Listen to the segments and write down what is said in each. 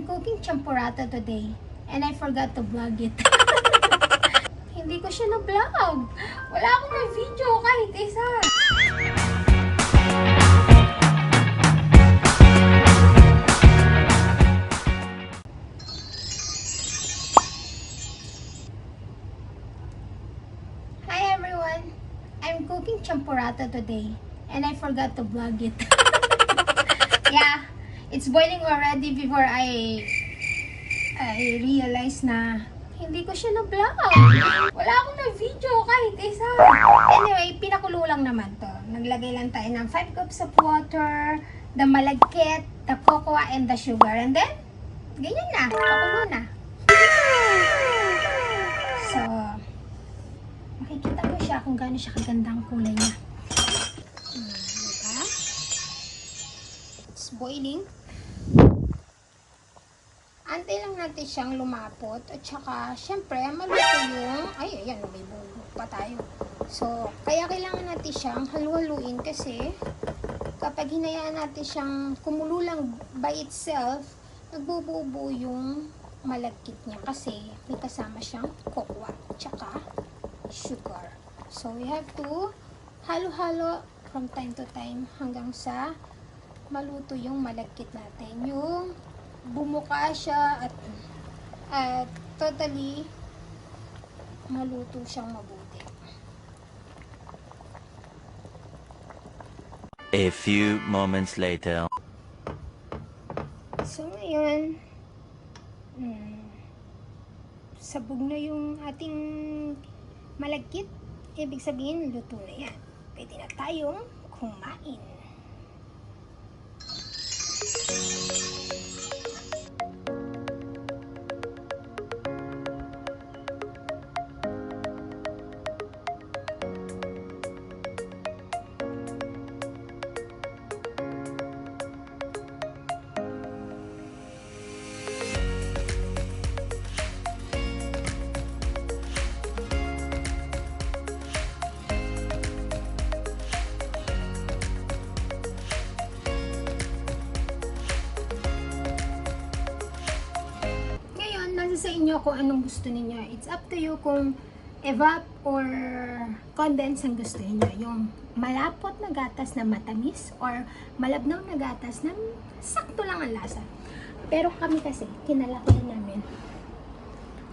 cooking champorado today and I forgot to vlog it. Hindi ko siya na-vlog. Wala akong na-video kahit isa. Hi everyone! I'm cooking champorado today and I forgot to vlog it. Yeah, it's boiling already before I realized na hindi ko siya na-vlog. Wala akong na-video kahit isa. Anyway, pinakulo lang naman to. Naglagay lang tayo ng 5 cups of water, the malagkit, the cocoa, and the sugar. And then, ganyan na. Pakulo na. So, makikita mo siya kung gaano siya kaganda ang kulay niya. Diba? It's boiling. Antay lang natin siyang lumapot at saka syempre maluto yung ayan may buhok pa tayo. So kaya kailangan natin siyang halu-haluin kasi kapag hinayaan natin siyang kumulo lang by itself, nagbubuo yung malagkit niya kasi may kasama siyang cocoa at saka sugar. So we have to halo-halo from time to time hanggang sa maluto yung malagkit natin, yung bumuka siya at totally maluto siyang mabuti. A few moments later. So ngayon, sabog na yung ating malagkit. Ibig sabihin, luto na yan. Pwede na tayong kumain. Sa inyo kung anong gusto niyo. It's up to you kung evap or condense ang gusto niyo. Yung malapot na gatas na matamis or malabnaw na gatas na sakto lang ang lasa. Pero kami kasi, kinalakihan namin.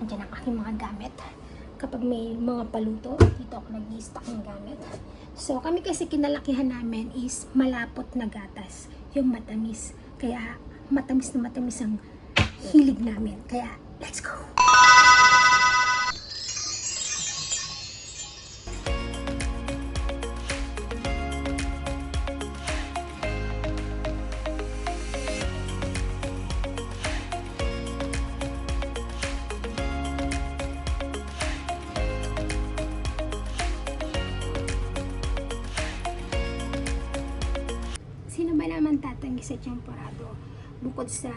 Andiyan ang aking mga gamit. Kapag may mga paluto, dito ako nag-i-stock ng gamit. So, kami kasi kinalakihan namin is malapot na gatas. Yung matamis. Kaya, matamis na matamis ang hilig namin. Kaya, let's go! Sino ba naman tatanggi sa champorado? Bukod sa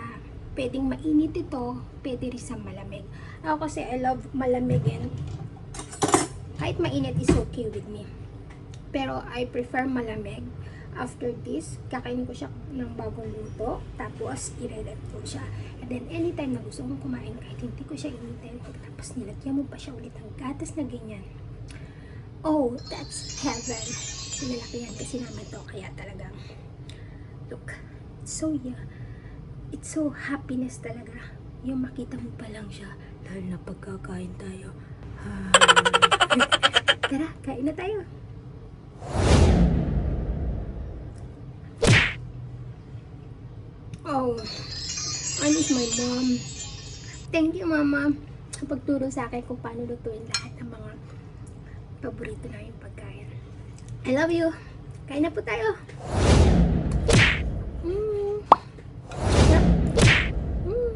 pwedeng mainit ito, pwede rin sa malamig. Ako kasi I love malamig and kahit mainit is okay with me. Pero I prefer malamig. After this, kakainin ko siya ng bagong luto. Tapos, i-rep ko siya. And then, anytime na gusto kong kumain, kahit hindi ko siya initin, tapos nilagyan mo pa siya ulit ng gatas na ganyan. Oh, that's heaven. Pinalakihan kasi namin to. Kaya talagang, look, so yeah. It's so happiness talaga. Yung makita mo pa lang siya. Dahil na pagkakain tayo. Tara, kain na tayo. Oh, I miss my mom. Thank you, mama. Sa pagturo sa akin kung paano lutuin lahat ng mga paborito na yung pagkain. I love you. Kain na po tayo.